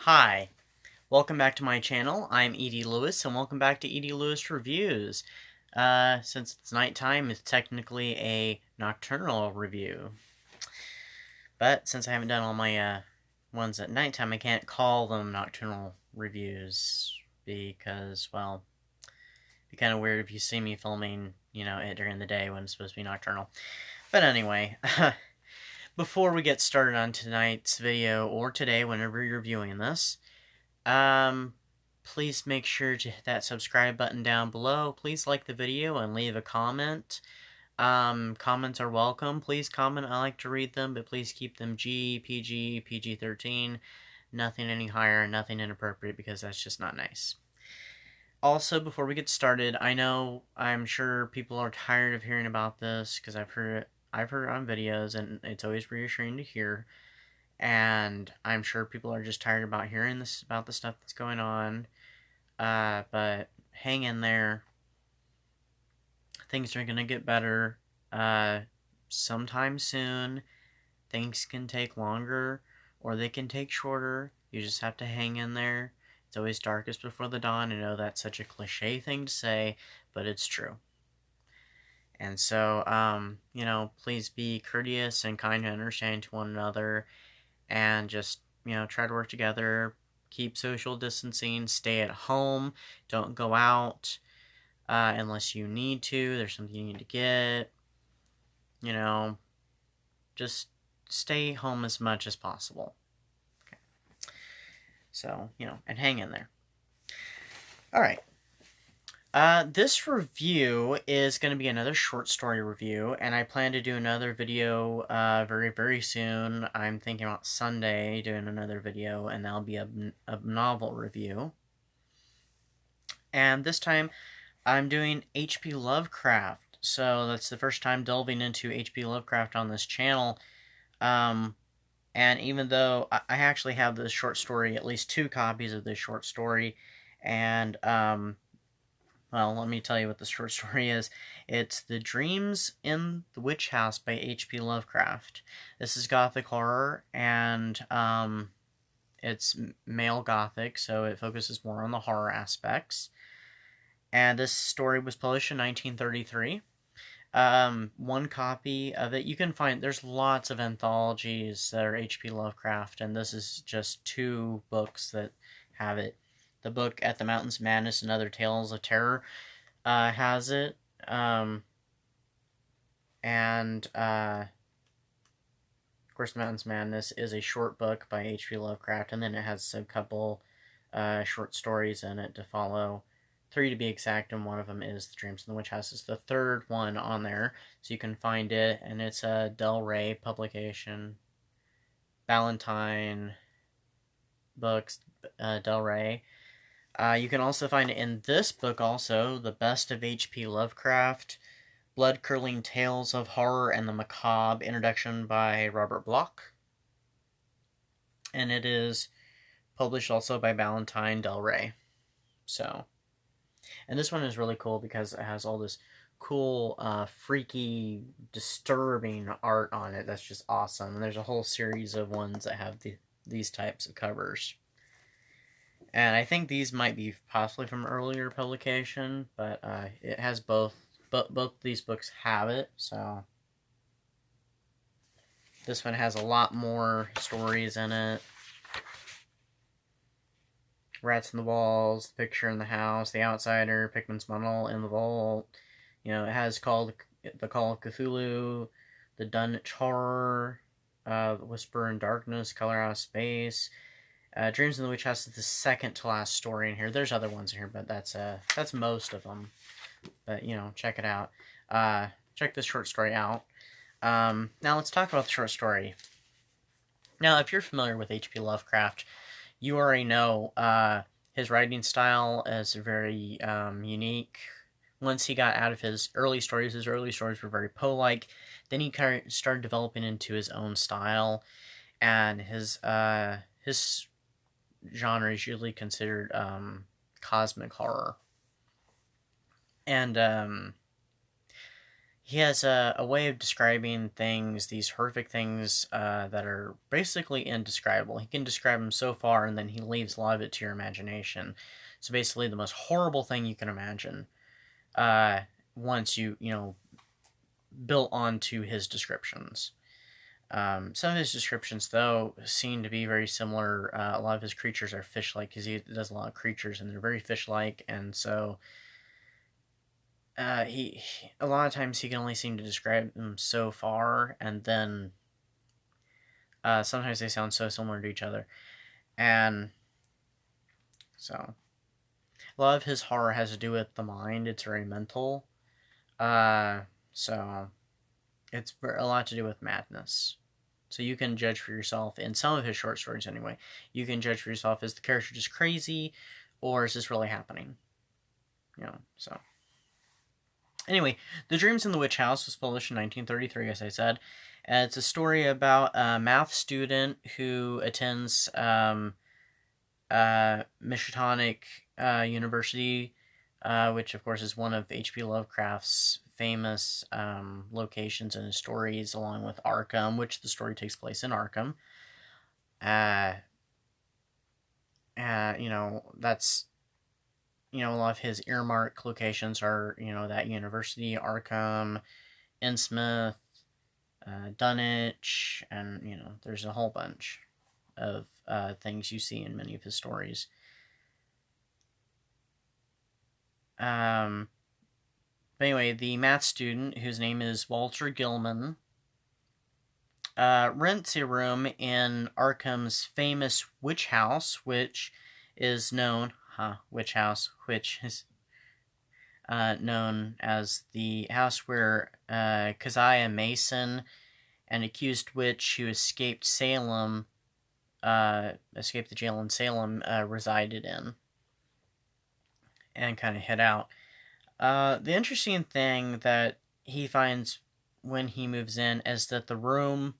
Hi, welcome back to my channel. I'm Edie Lewis, and welcome back to Edie Lewis Reviews. Since it's nighttime, it's technically a nocturnal review. But since I haven't done all my ones at nighttime, I can't call them nocturnal reviews because, well, it'd be kind of weird if you see me filming, it during the day when it's supposed to be nocturnal. But anyway, before we get started on tonight's video, or today, whenever you're viewing this, please make sure to hit that subscribe button down below. Please like the video and leave a comment. Comments are welcome. Please comment. I like to read them, but please keep them PG, PG-13. Nothing any higher, nothing inappropriate, because that's just not nice. Also, before we get started, I'm sure people are tired of hearing about this, because I've heard it on videos, and it's always reassuring to hear. And I'm sure people are just tired about hearing about the stuff that's going on. But hang in there. Things are going to get better sometime soon. Things can take longer, or they can take shorter. You just have to hang in there. It's always darkest before the dawn. I know that's such a cliche thing to say, but it's true. And so, please be courteous and kind and understanding to one another. And just, try to work together, keep social distancing, stay at home, don't go out unless you need to, there's something you need to get, just stay home as much as possible. Okay. So, and hang in there. Alright. This review is going to be another short story review, and I plan to do another video very, very soon. I'm thinking about Sunday doing another video, and that'll be a novel review. And this time, I'm doing H.P. Lovecraft, so that's the first time delving into H.P. Lovecraft on this channel. And even though I actually have this short story, at least 2 copies of this short story, and well, let me tell you what the short story is. It's The Dreams in the Witch House by H.P. Lovecraft. This is gothic horror, and it's male gothic, so it focuses more on the horror aspects. And this story was published in 1933. 1 copy of it. You can find, there's lots of anthologies that are H.P. Lovecraft, and this is just 2 books that have it. The book At the Mountains of Madness and Other Tales of Terror has it. Of course, The Mountains of Madness is a short book by H.P. Lovecraft, and then it has a couple short stories in it to follow. 3 to be exact, and one of them is The Dreams in the Witch House. It's the 3rd one on there, so you can find it, and it's a Del Rey publication. Ballantine Books, Del Rey. You can also find it in this book also, The Best of H.P. Lovecraft, Blood-Curdling Tales of Horror and the Macabre, introduction by Robert Bloch. And it is published also by Ballantine Del Rey. So, and this one is really cool because it has all this cool, freaky, disturbing art on it. That's just awesome. And there's a whole series of ones that have these types of covers. And I think these might be possibly from earlier publication, but it has both. Both these books have it, so this one has a lot more stories in it. Rats in the Walls, The Picture in the House, The Outsider, Pickman's Muddle in the Vault. It has The Call of Cthulhu, The Dunwich Horror, Whisper in Darkness, Color Out of Space. Dreams in the Witch House is the 2nd to last story in here. There's other ones in here, but that's most of them. But, check it out. Check this short story out. Now let's talk about the short story. Now, if you're familiar with H.P. Lovecraft, you already know his writing style is very unique. Once he got out of his early stories were very Poe-like. Then he kind of started developing into his own style, and his genre is usually considered cosmic horror. And he has a way of describing things, these horrific things that are basically indescribable. He can describe them so far, and then he leaves a lot of it to your imagination. So basically, the most horrible thing you can imagine. Once you built onto his descriptions. Some of his descriptions, though, seem to be very similar. A lot of his creatures are fish-like, because he does a lot of creatures, and they're very fish-like, and so he a lot of times he can only seem to describe them so far, and then sometimes they sound so similar to each other, and so a lot of his horror has to do with the mind. It's very mental, so it's a lot to do with madness. So you can judge for yourself, in some of his short stories anyway, you can judge for yourself, is the character just crazy, or is this really happening? So. Anyway, The Dreams in the Witch House was published in 1933, as I said. It's a story about a math student who attends Miskatonic University, which, of course, is one of H.P. Lovecraft's famous locations in his stories, along with Arkham, which the story takes place in Arkham. That's... a lot of his earmark locations are, that university, Arkham, Innsmouth, Dunwich, and, there's a whole bunch of things you see in many of his stories. But anyway, the math student, whose name is Walter Gilman, rents a room in Arkham's famous witch house, which is known... witch house, which is known as the house where Keziah Mason, an accused witch who escaped the jail in Salem, resided in, and kind of hid out. The interesting thing that he finds when he moves in is that the room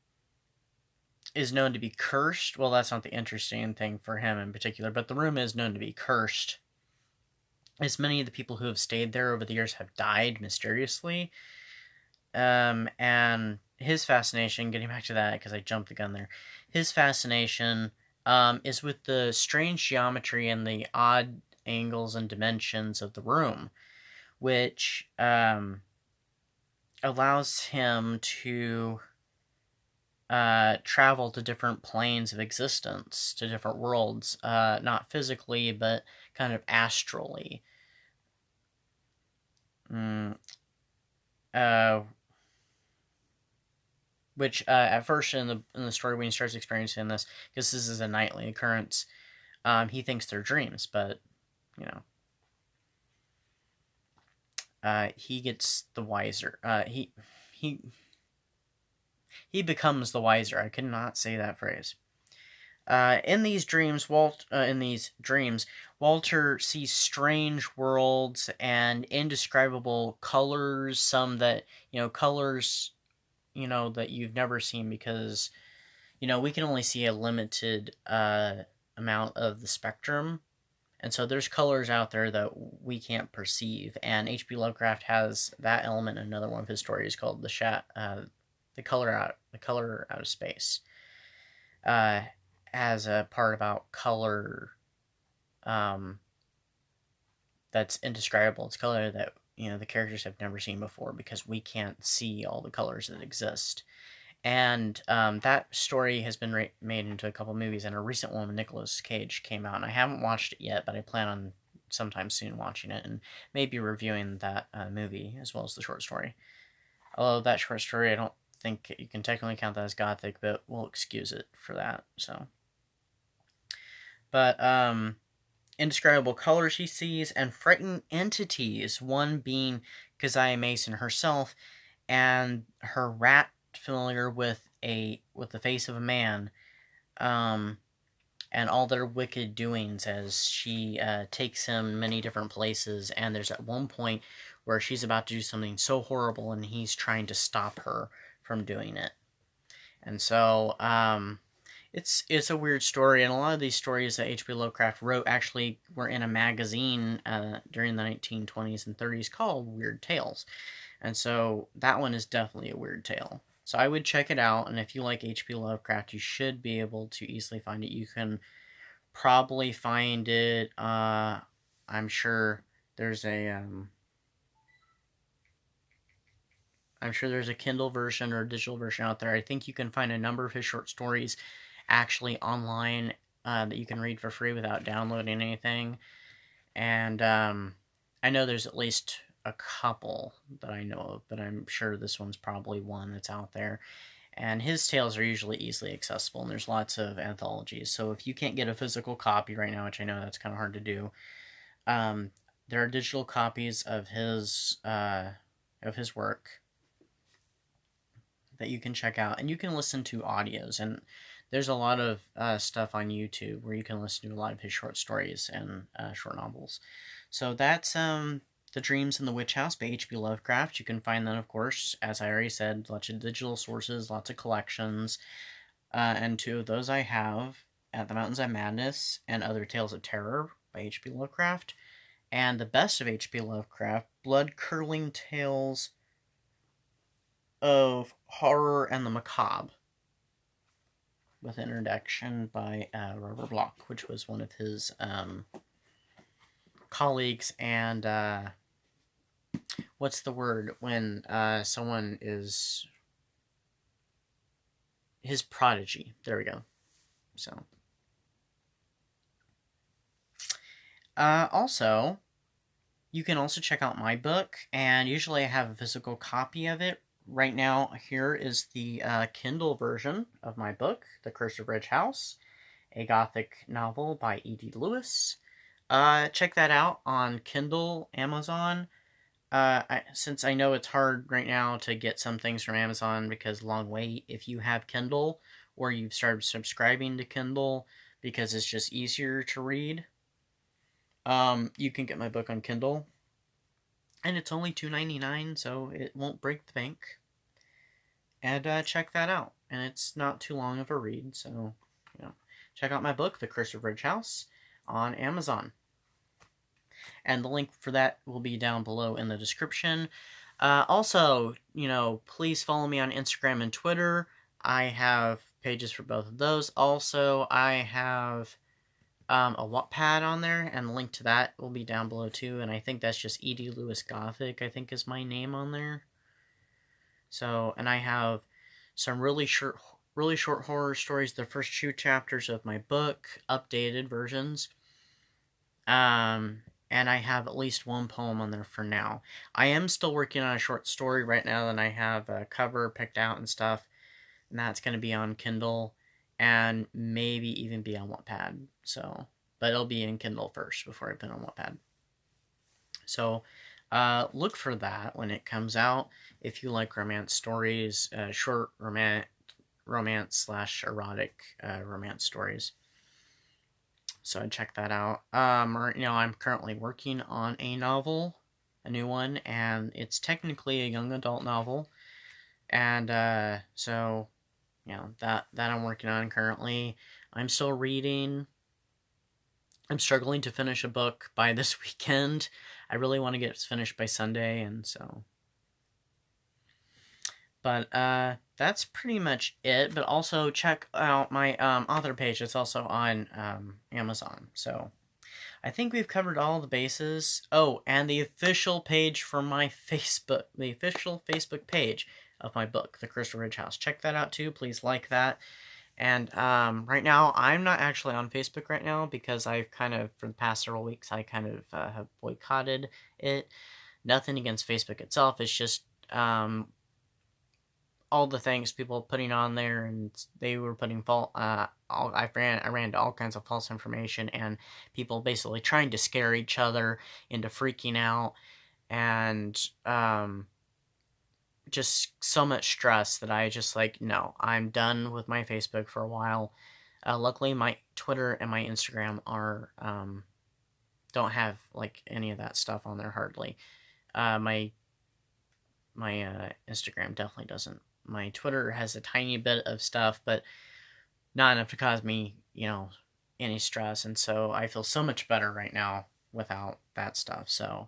is known to be cursed. Well, that's not the interesting thing for him in particular, but the room is known to be cursed, as many of the people who have stayed there over the years have died mysteriously. And his fascination, getting back to that because I jumped the gun there, his fascination is with the strange geometry and the odd angles and dimensions of the room, which allows him to travel to different planes of existence, to different worlds, not physically, but kind of astrally. Which at first in the story, when he starts experiencing this, because this is a nightly occurrence, he thinks they're dreams, but he gets the wiser. He becomes the wiser. I could not say that phrase. In these dreams, Walter sees strange worlds and indescribable colors. Some that colors, that you've never seen, because we can only see a limited amount of the spectrum, and so there's colors out there that we can't perceive. And H.P. Lovecraft has that element in another one of his stories called the color out of space, as a part about color that's indescribable. It's color that the characters have never seen before, because we can't see all the colors that exist. And that story has been made into a couple movies, and a recent one with Nicolas Cage came out, and I haven't watched it yet, but I plan on sometime soon watching it and maybe reviewing that movie as well as the short story. Although that short story, I don't think you can technically count that as gothic, but we'll excuse it for that. So, but indescribable colors he sees, and frightened entities. One being Keziah Mason herself, and her rat familiar with the face of a man, and all their wicked doings as she takes him many different places. And there's at one point where she's about to do something so horrible, and he's trying to stop her from doing it. And so it's a weird story, and a lot of these stories that H.P. Lovecraft wrote actually were in a magazine during the 1920s and 30s called Weird Tales. And so that one is definitely a weird tale. So I would check it out, and if you like H.P. Lovecraft, you should be able to easily find it. You can probably find it, I'm sure there's a, I'm sure there's a Kindle version or a digital version out there. I think you can find a number of his short stories actually online that you can read for free without downloading anything. And I know there's at least a couple that I know of, but I'm sure this one's probably one that's out there. And his tales are usually easily accessible, and there's lots of anthologies. So if you can't get a physical copy right now, which I know that's kind of hard to do, there are digital copies of his work that you can check out, and you can listen to audios. And there's a lot of stuff on YouTube where you can listen to a lot of his short stories and short novels. So that's The Dreams in the Witch House by H.P. Lovecraft. You can find that, of course, as I already said, lots of digital sources, lots of collections. And two of those I have, At the Mountains of Madness and Other Tales of Terror by H.P. Lovecraft. And the best of H.P. Lovecraft, Blood-Curdling Tales of Horror and the Macabre, with an introduction by Robert Bloch, which was one of his colleagues, and what's the word when someone is his prodigy? There we go. So, also, you can also check out my book, and usually I have a physical copy of it. Right now, here is the Kindle version of my book, The Curse of Ridge House, a Gothic novel by E.D. Lewis. Check that out on Kindle, Amazon. Since I know it's hard right now to get some things from Amazon because long wait, if you have Kindle or you've started subscribing to Kindle because it's just easier to read, you can get my book on Kindle. And it's only $2.99, so it won't break the bank. And check that out. And it's not too long of a read, so check out my book, The Curse of Ridge House, on Amazon. And the link for that will be down below in the description. Also, please follow me on Instagram and Twitter. I have pages for both of those. Also, I have a Wattpad on there, and the link to that will be down below too. And I think that's just E.D. Lewis Gothic, I think is my name on there. So, and I have some really short horror stories, the first 2 chapters of my book, updated versions. And I have at least 1 poem on there for now. I am still working on a short story right now, and I have a cover picked out and stuff, and that's going to be on Kindle, and maybe even be on Wattpad. So, but it'll be in Kindle first before I put it on Wattpad. So, look for that when it comes out. If you like romance stories, short romance/erotic romance stories. So I'd check that out. I'm currently working on a novel, a new one, and it's technically a young adult novel. And that I'm working on currently. I'm still reading. I'm struggling to finish a book by this weekend. I really want to get it finished by Sunday, and so. But that's pretty much it. But also check out my author page. It's also on Amazon. So I think we've covered all the bases. Oh, and the official page for my Facebook, the official Facebook page of my book, The Curse of Ridge House. Check that out too. Please like that. And right now, I'm not actually on Facebook right now because I've kind of, for the past several weeks, I kind of have boycotted it. Nothing against Facebook itself. It's just all the things people putting on there, and they were putting I ran into all kinds of false information, and people basically trying to scare each other into freaking out, and just so much stress that I just no, I'm done with my Facebook for a while. Luckily, my Twitter and my Instagram are don't have any of that stuff on there hardly. My Instagram definitely doesn't. My Twitter has a tiny bit of stuff, but not enough to cause me, any stress. And so I feel so much better right now without that stuff. So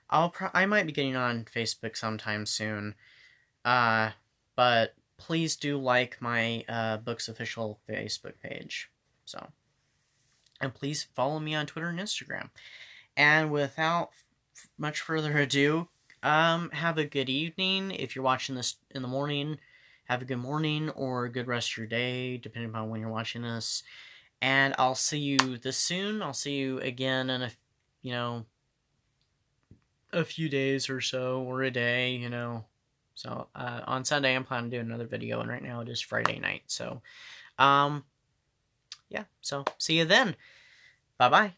I might be getting on Facebook sometime soon. But please do like my book's official Facebook page. So, and please follow me on Twitter and Instagram. And without much further ado, have a good evening. If you're watching this in the morning, have a good morning or a good rest of your day, depending upon when you're watching this. And I'll see you this soon. I'll see you again in a few days or so, or a day, So, on Sunday, I'm planning to do another video, and right now it is Friday night. So, yeah, so see you then. Bye-bye.